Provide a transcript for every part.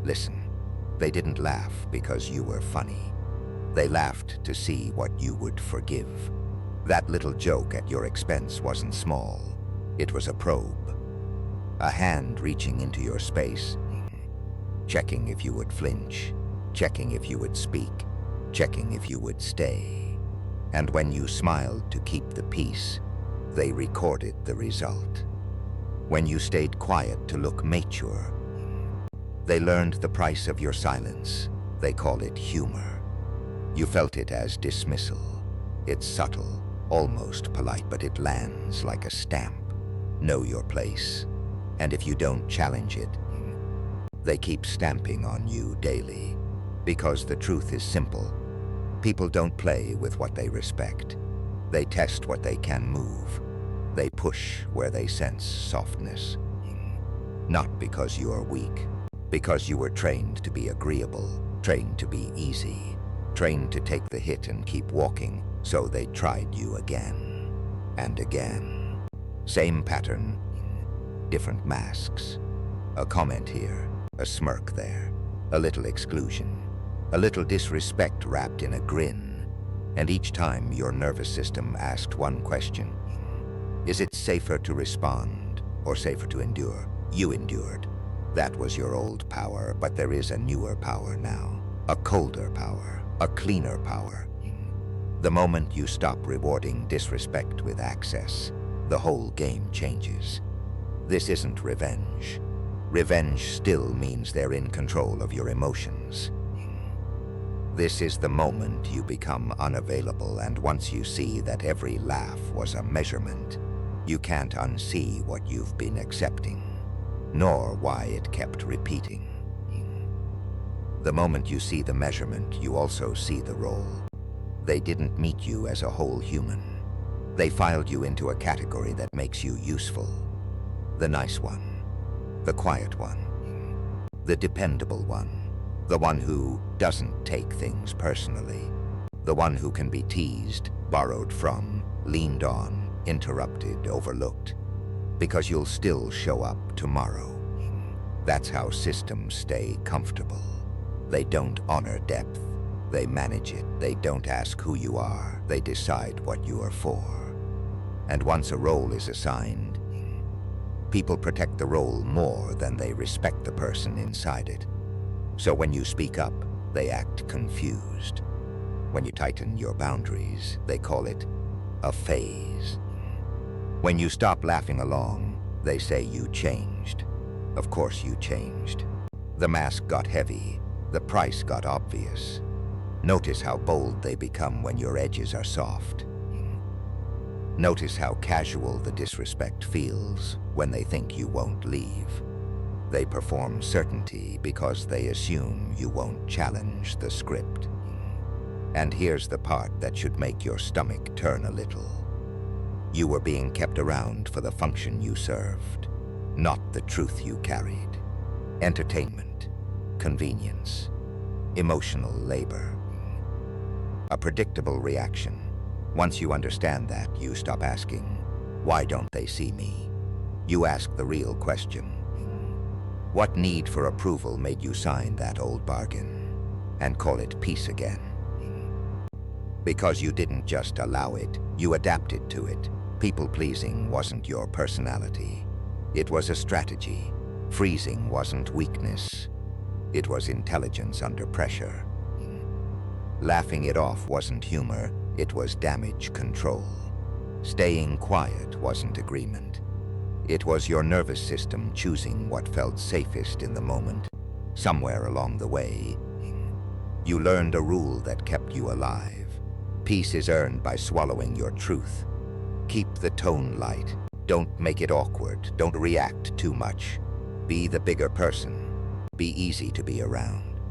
Listen, they didn't laugh because you were funny. They laughed to see what you would forgive. That little joke at your expense wasn't small. It was a probe. A hand reaching into your space, checking if you would flinch, checking if you would speak, checking if you would stay. And when you smiled to keep the peace, they recorded the result. When you stayed quiet to look mature, they learned the price of your silence. They call it humor. You felt it as dismissal. It's subtle, almost polite, but it lands like a stamp. Know your place. And if you don't challenge it, they keep stamping on you daily. Because the truth is simple. People don't play with what they respect. They test what they can move. They push where they sense softness. Not because you are weak, because you were trained to be agreeable, trained to be easy, trained to take the hit and keep walking, so they tried you again and again. Same pattern, different masks. A comment here, a smirk there, a little exclusion, a little disrespect wrapped in a grin. And each time your nervous system asked one question, is it safer to respond or safer to endure? You endured. That was your old power, but there is a newer power now. A colder power, a cleaner power. The moment you stop rewarding disrespect with access, the whole game changes. This isn't revenge. Revenge still means they're in control of your emotions. This is the moment you become unavailable, and once you see that every laugh was a measurement, you can't unsee what you've been accepting, nor why it kept repeating. The moment you see the measurement, you also see the role. They didn't meet you as a whole human. They filed you into a category that makes you useful. The nice one, the quiet one, the dependable one, the one who doesn't take things personally, the one who can be teased, borrowed from, leaned on, interrupted, overlooked, because you'll still show up tomorrow. That's how systems stay comfortable. They don't honor depth. They manage it. They don't ask who you are. They decide what you are for. And once a role is assigned, people protect the role more than they respect the person inside it. So when you speak up, they act confused. When you tighten your boundaries, they call it a phase. When you stop laughing along, they say you changed. Of course you changed. The mask got heavy. The price got obvious. Notice how bold they become when your edges are soft. Notice how casual the disrespect feels when they think you won't leave. They perform certainty because they assume you won't challenge the script. And here's the part that should make your stomach turn a little. You were being kept around for the function you served, not the truth you carried. Entertainment, convenience, emotional labor. A predictable reaction. Once you understand that, you stop asking, why don't they see me? You ask the real question. What need for approval made you sign that old bargain and call it peace again? Because you didn't just allow it, you adapted to it. People-pleasing wasn't your personality. It was a strategy. Freezing wasn't weakness. It was intelligence under pressure. Laughing it off wasn't humor. It was damage control. Staying quiet wasn't agreement. It was your nervous system choosing what felt safest in the moment. Somewhere along the way, you learned a rule that kept you alive. Peace is earned by swallowing your truth. Keep the tone light. Don't make it awkward. Don't react too much. Be the bigger person. Be easy to be around.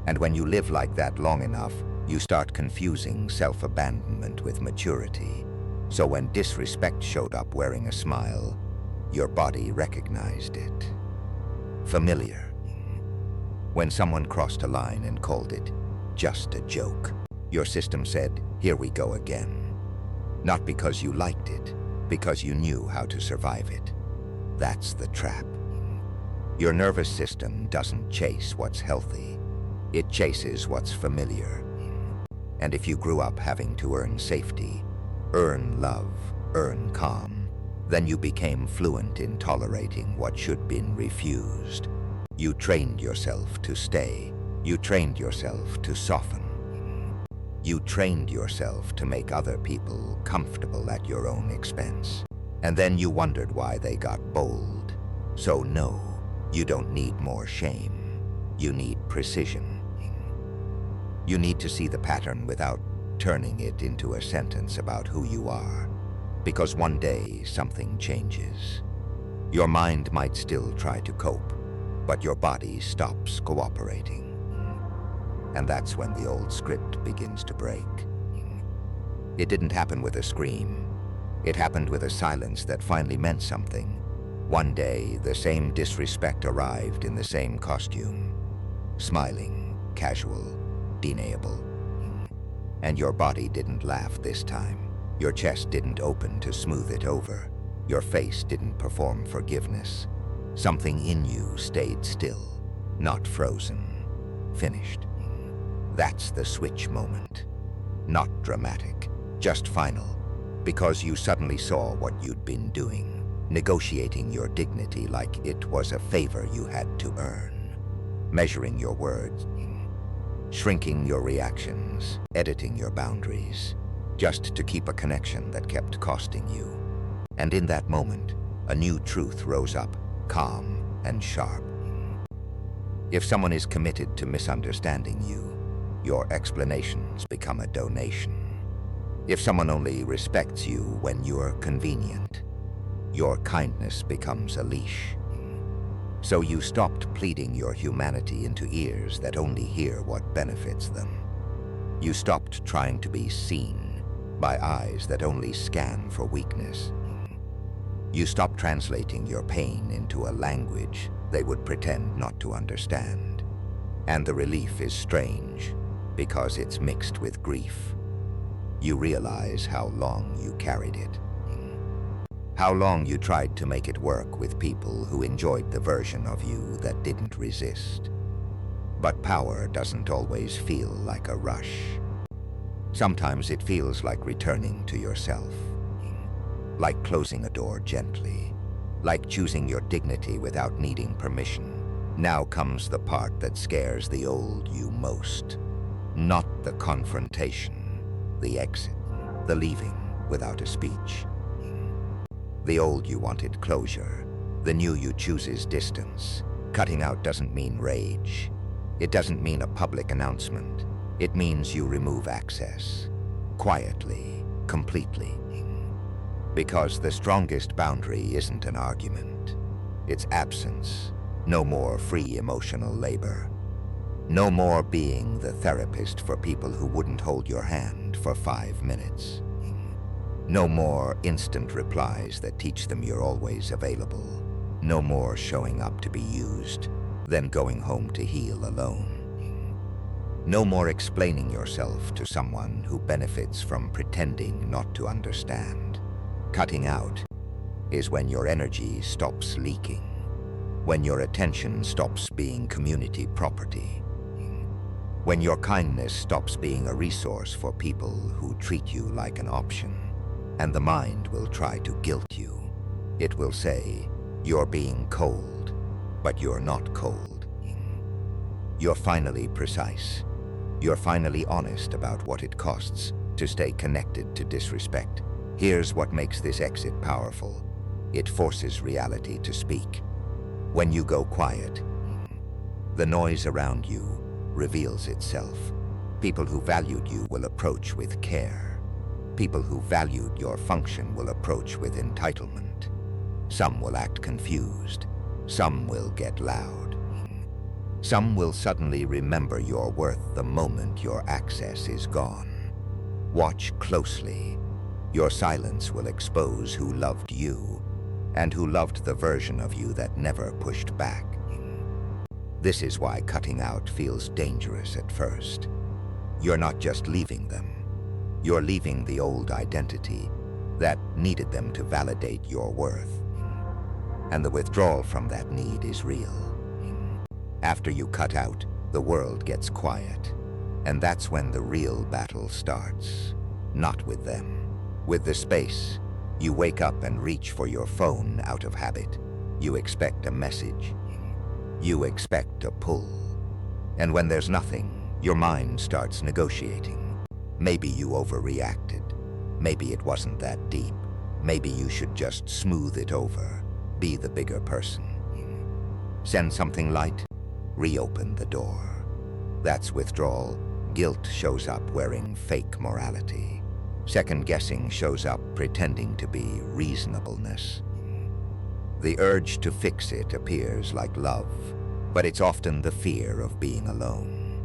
And when you live like that long enough, you start confusing self-abandonment with maturity. So when disrespect showed up wearing a smile, your body recognized it. Familiar. When someone crossed a line and called it just a joke, your system said, here we go again. Not because you liked it, because you knew how to survive it. That's the trap. Your nervous system doesn't chase what's healthy. It chases what's familiar. And if you grew up having to earn safety, earn love, earn calm, then you became fluent in tolerating what should have been refused. You trained yourself to stay. You trained yourself to soften. You trained yourself to make other people comfortable at your own expense. And then you wondered why they got bold. So no, you don't need more shame. You need precision. You need to see the pattern without turning it into a sentence about who you are. Because one day something changes. Your mind might still try to cope, but your body stops cooperating. And that's when the old script begins to break. It didn't happen with a scream. It happened with a silence that finally meant something. One day, the same disrespect arrived in the same costume. Smiling, casual, deniable. And your body didn't laugh this time. Your chest didn't open to smooth it over. Your face didn't perform forgiveness. Something in you stayed still, not frozen, finished. That's the switch moment. Not dramatic, just final. Because you suddenly saw what you'd been doing, negotiating your dignity like it was a favor you had to earn. Measuring your words, shrinking your reactions, editing your boundaries, just to keep a connection that kept costing you. And in that moment, a new truth rose up, calm and sharp. If someone is committed to misunderstanding you, your explanations become a donation. If someone only respects you when you're convenient, your kindness becomes a leash. So you stopped pleading your humanity into ears that only hear what benefits them. You stopped trying to be seen by eyes that only scan for weakness. You stopped translating your pain into a language they would pretend not to understand. And the relief is strange because it's mixed with grief. You realize how long you carried it. How long you tried to make it work with people who enjoyed the version of you that didn't resist. But power doesn't always feel like a rush. Sometimes it feels like returning to yourself. Like closing a door gently. Like choosing your dignity without needing permission. Now comes the part that scares the old you most. Not the confrontation, the exit, the leaving without a speech. The old you wanted closure, the new you chooses distance. Cutting out doesn't mean rage. It doesn't mean a public announcement. It means you remove access. Quietly, completely. Because the strongest boundary isn't an argument. It's absence. No more free emotional labor. No more being the therapist for people who wouldn't hold your hand for 5 minutes. No more instant replies that teach them you're always available. No more showing up to be used, then going home to heal alone. No more explaining yourself to someone who benefits from pretending not to understand. Cutting out is when your energy stops leaking, when your attention stops being community property, when your kindness stops being a resource for people who treat you like an option. And the mind will try to guilt you. It will say, you're being cold, but you're not cold. You're finally precise. You're finally honest about what it costs to stay connected to disrespect. Here's what makes this exit powerful. It forces reality to speak. When you go quiet, the noise around you reveals itself. People who valued you will approach with care. People who valued your function will approach with entitlement. Some will act confused. Some will get loud. Some will suddenly remember your worth the moment your access is gone. Watch closely. Your silence will expose who loved you and who loved the version of you that never pushed back. This is why cutting out feels dangerous at first. You're not just leaving them. You're leaving the old identity that needed them to validate your worth. And the withdrawal from that need is real. After you cut out, the world gets quiet. And that's when the real battle starts. Not with them. With the space. You wake up and reach for your phone out of habit. You expect a message. You expect a pull. And when there's nothing, your mind starts negotiating. Maybe you overreacted. Maybe it wasn't that deep. Maybe you should just smooth it over. Be the bigger person. Send something light. Reopen the door. That's withdrawal. Guilt shows up wearing fake morality. Second-guessing shows up pretending to be reasonableness. The urge to fix it appears like love, but it's often the fear of being alone.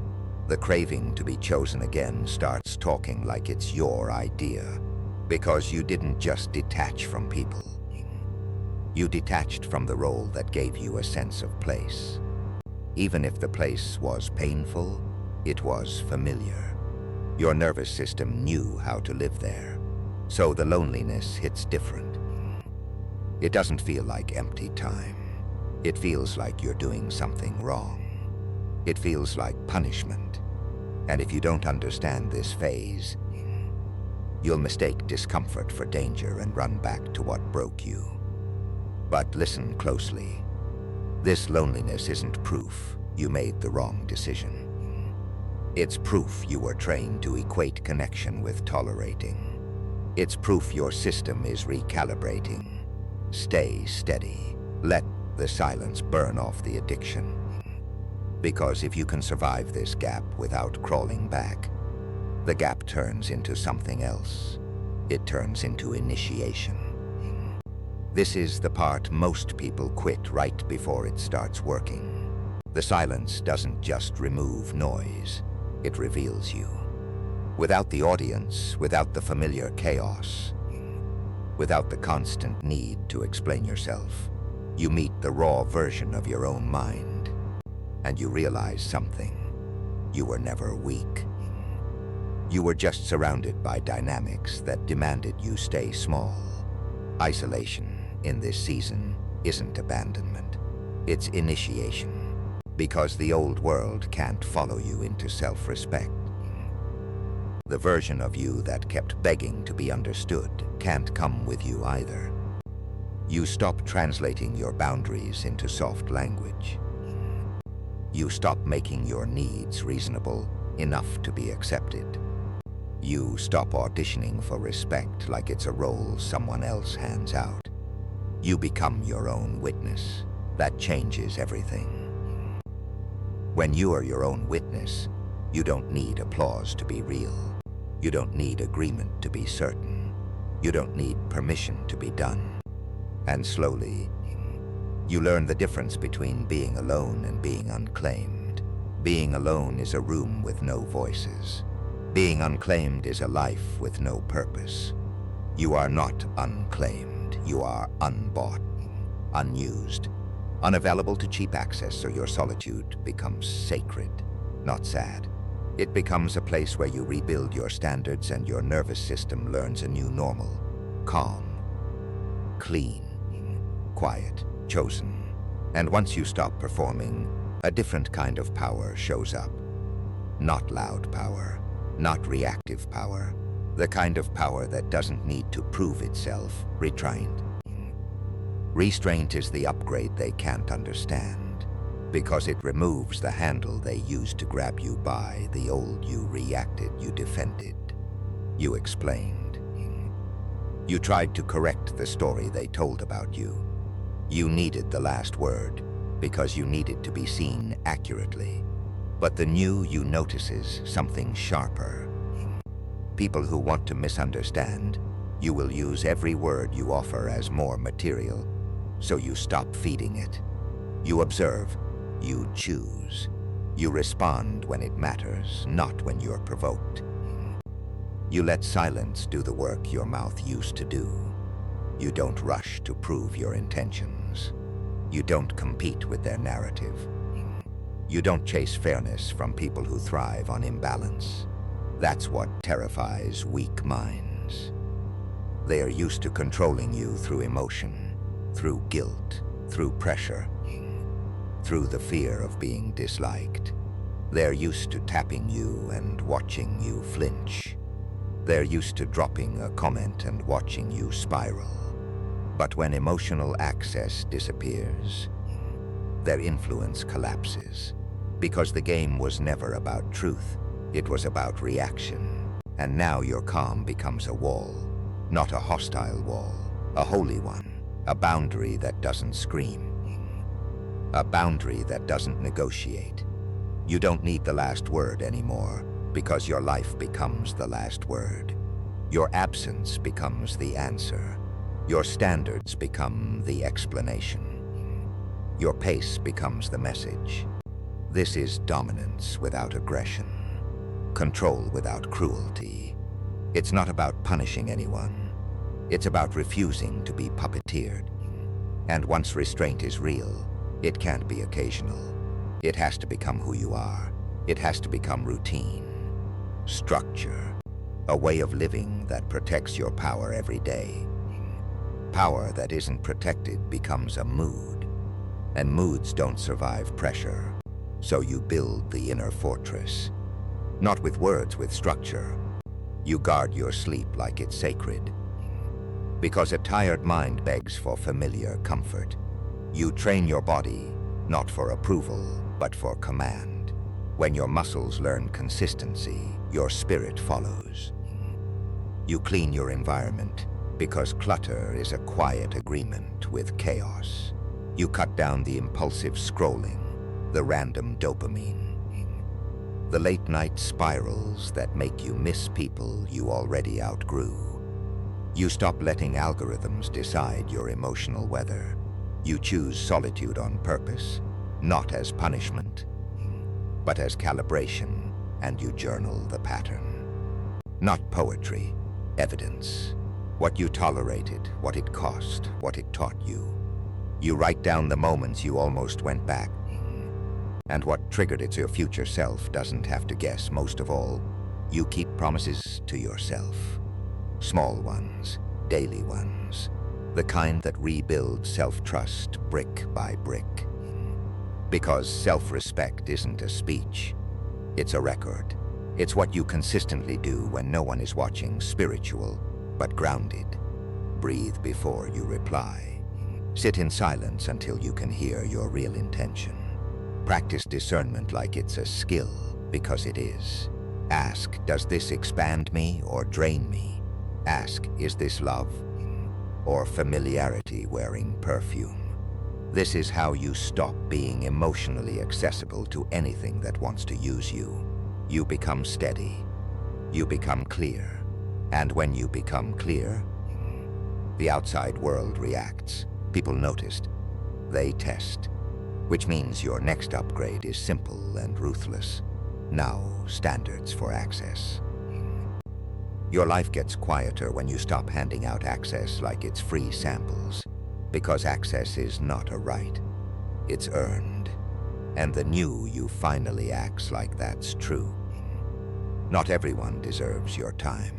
The craving to be chosen again starts talking like it's your idea, because you didn't just detach from people. You detached from the role that gave you a sense of place. Even if the place was painful, it was familiar. Your nervous system knew how to live there, so the loneliness hits different. It doesn't feel like empty time. It feels like you're doing something wrong. It feels like punishment. And if you don't understand this phase, you'll mistake discomfort for danger and run back to what broke you. But listen closely. This loneliness isn't proof you made the wrong decision. It's proof you were trained to equate connection with tolerating. It's proof your system is recalibrating. Stay steady. Let the silence burn off the addiction. Because if you can survive this gap without crawling back, the gap turns into something else. It turns into initiation. This is the part most people quit right before it starts working. The silence doesn't just remove noise, it reveals you. Without the audience, without the familiar chaos, without the constant need to explain yourself, you meet the raw version of your own mind, and you realize something. You were never weak. You were just surrounded by dynamics that demanded you stay small. Isolation in this season isn't abandonment, it's initiation. Because the old world can't follow you into self-respect. The version of you that kept begging to be understood can't come with you either. You stop translating your boundaries into soft language. You stop making your needs reasonable enough to be accepted. You stop auditioning for respect like it's a role someone else hands out. You become your own witness. That changes everything. When you are your own witness, you don't need applause to be real. You don't need agreement to be certain. You don't need permission to be done. And slowly, you learn the difference between being alone and being unclaimed. Being alone is a room with no voices. Being unclaimed is a life with no purpose. You are not unclaimed. You are unbought, unused, unavailable to cheap access, so your solitude becomes sacred, not sad. It becomes a place where you rebuild your standards and your nervous system learns a new normal. Calm, clean, quiet, chosen. And once you stop performing, a different kind of power shows up. Not loud power, not reactive power, the kind of power that doesn't need to prove itself, restraint. Restraint is the upgrade they can't understand, because it removes the handle they used to grab you by. The old you reacted, you defended, you explained. You tried to correct the story they told about you. You needed the last word, because you needed to be seen accurately. But the new you notices something sharper. People who want to misunderstand, you will use every word you offer as more material. So you stop feeding it. You observe, you choose. You respond when it matters, not when you're provoked. You let silence do the work your mouth used to do. You don't rush to prove your intentions. You don't compete with their narrative. You don't chase fairness from people who thrive on imbalance. That's what terrifies weak minds. They are used to controlling you through emotion, through guilt, through pressure. through the fear of being disliked. They're used to tapping you and watching you flinch. They're used to dropping a comment and watching you spiral. But when emotional access disappears, their influence collapses. Because the game was never about truth, it was about reaction. And now your calm becomes a wall, not a hostile wall, a holy one, a boundary that doesn't scream, a boundary that doesn't negotiate. You don't need the last word anymore, because your life becomes the last word. Your absence becomes the answer. Your standards become the explanation. Your pace becomes the message. This is dominance without aggression, control without cruelty. It's not about punishing anyone. It's about refusing to be puppeteered. And once restraint is real, it can't be occasional. It has to become who you are. It has to become routine, structure, a way of living that protects your power every day. Power that isn't protected becomes a mood, and moods don't survive pressure. So you build the inner fortress. Not with words, with structure. You guard your sleep like it's sacred. Because a tired mind begs for familiar comfort. You train your body, not for approval, but for command. When your muscles learn consistency, your spirit follows. You clean your environment, because clutter is a quiet agreement with chaos. You cut down the impulsive scrolling, the random dopamine, the late-night spirals that make you miss people you already outgrew. You stop letting algorithms decide your emotional weather. You choose solitude on purpose, not as punishment, but as calibration, and you journal the pattern. Not poetry, evidence. What you tolerated, what it cost, what it taught you. You write down the moments you almost went back, and what triggered it. Your future self doesn't have to guess. Most of all, you keep promises to yourself. Small ones, daily ones. The kind that rebuild self-trust brick by brick. Because self-respect isn't a speech, it's a record. It's what you consistently do when no one is watching, spiritual, but grounded. Breathe before you reply. Sit in silence until you can hear your real intention. Practice discernment like it's a skill, because it is. Ask, does this expand me or drain me? Ask, is this love or familiarity wearing perfume? This is how you stop being emotionally accessible to anything that wants to use you. You become steady. You become clear. And when you become clear, the outside world reacts. People noticed. They test. Which means your next upgrade is simple and ruthless. Now, standards for access. Your life gets quieter when you stop handing out access like it's free samples. Because access is not a right. It's earned. And the new you finally acts like that's true. Not everyone deserves your time.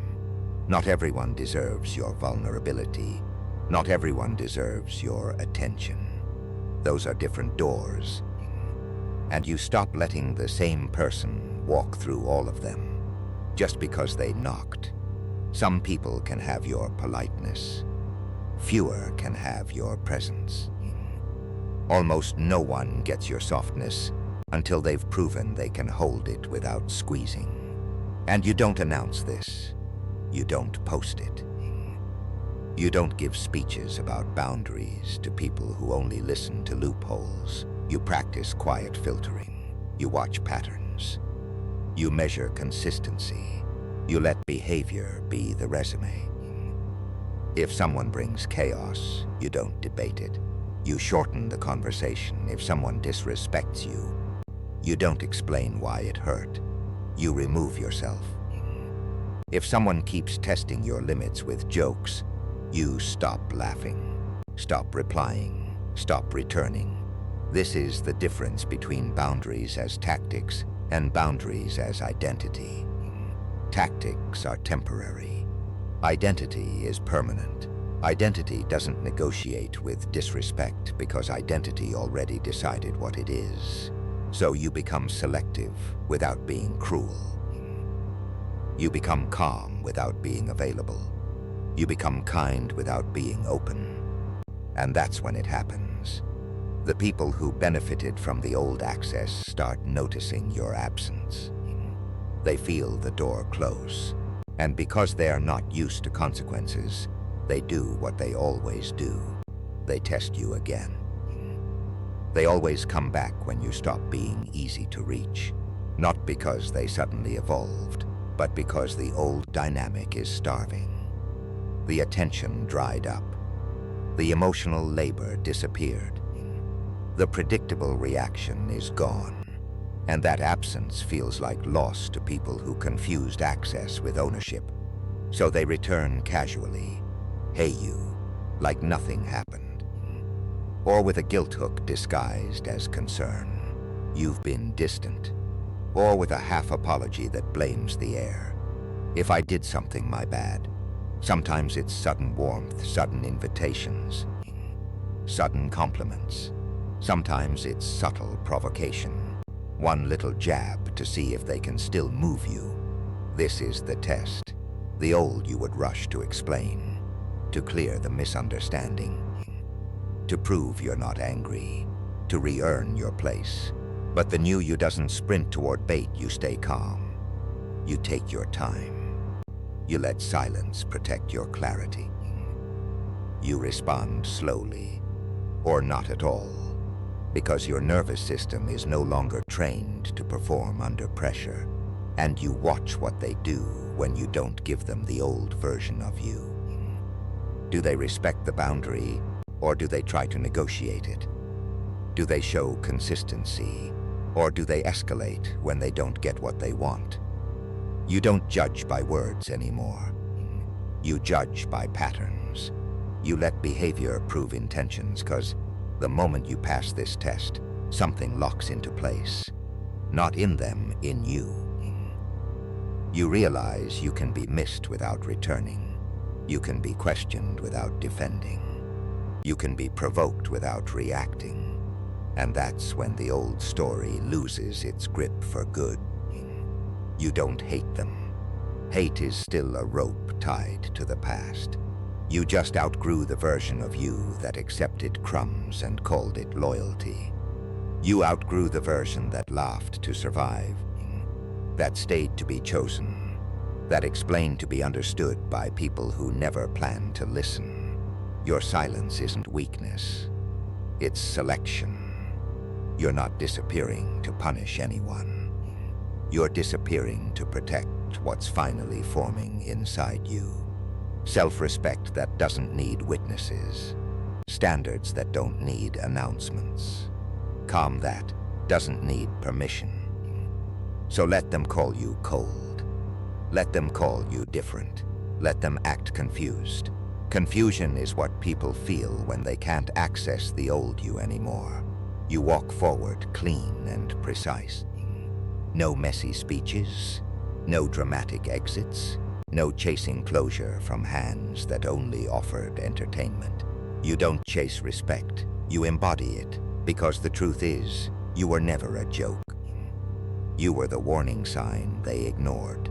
Not everyone deserves your vulnerability. Not everyone deserves your attention. Those are different doors. And you stop letting the same person walk through all of them just because they knocked. Some people can have your politeness. Fewer can have your presence. Almost no one gets your softness until they've proven they can hold it without squeezing. And you don't announce this. You don't post it. You don't give speeches about boundaries to people who only listen to loopholes. You practice quiet filtering. You watch patterns. You measure consistency. You let behavior be the resume. If someone brings chaos, you don't debate it. You shorten the conversation. If someone disrespects you, you don't explain why it hurt. You remove yourself. If someone keeps testing your limits with jokes, you stop laughing, stop replying, stop returning. This is the difference between boundaries as tactics and boundaries as identity. Tactics are temporary. Identity is permanent. Identity doesn't negotiate with disrespect because identity already decided what it is. So you become selective without being cruel. You become calm without being available. You become kind without being open. And that's when it happens. The people who benefited from the old access start noticing your absence. They feel the door close. And because they are not used to consequences, they do what they always do. They test you again. They always come back when you stop being easy to reach. Not because they suddenly evolved, but because the old dynamic is starving. The attention dried up. The emotional labor disappeared. The predictable reaction is gone. And that absence feels like loss to people who confused access with ownership. So they return casually, hey you, like nothing happened. Or with a guilt hook disguised as concern. You've been distant. Or with a half apology that blames the air. If I did something, my bad. Sometimes it's sudden warmth, sudden invitations, sudden compliments. Sometimes it's subtle provocation. One little jab to see if they can still move you. This is the test. The old you would rush to explain, to clear the misunderstanding, to prove you're not angry, to re-earn your place. But the new you doesn't sprint toward bait, you stay calm. You take your time. You let silence protect your clarity. You respond slowly, or not at all, because your nervous system is no longer trained to perform under pressure, and you watch what they do when you don't give them the old version of you. Do they respect the boundary, or do they try to negotiate it? Do they show consistency, or do they escalate when they don't get what they want? You don't judge by words anymore. You judge by patterns. You let behavior prove intentions, because the moment you pass this test, something locks into place. Not in them, in you. You realize you can be missed without returning. You can be questioned without defending. You can be provoked without reacting. And that's when the old story loses its grip for good. You don't hate them. Hate is still a rope tied to the past. You just outgrew the version of you that accepted crumbs and called it loyalty. You outgrew the version that laughed to survive, that stayed to be chosen, that explained to be understood by people who never planned to listen. Your silence isn't weakness. It's selection. You're not disappearing to punish anyone. You're disappearing to protect what's finally forming inside you. Self-respect that doesn't need witnesses. Standards that don't need announcements. Calm that doesn't need permission. So let them call you cold. Let them call you different. Let them act confused. Confusion is what people feel when they can't access the old you anymore. You walk forward clean and precise. No messy speeches, no dramatic exits, no chasing closure from hands that only offered entertainment. You don't chase respect, you embody it, because the truth is, you were never a joke. You were the warning sign they ignored.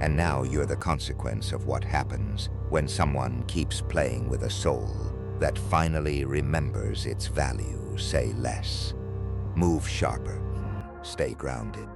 And now you're the consequence of what happens when someone keeps playing with a soul that finally remembers its value. Say less. Move sharper. Stay grounded.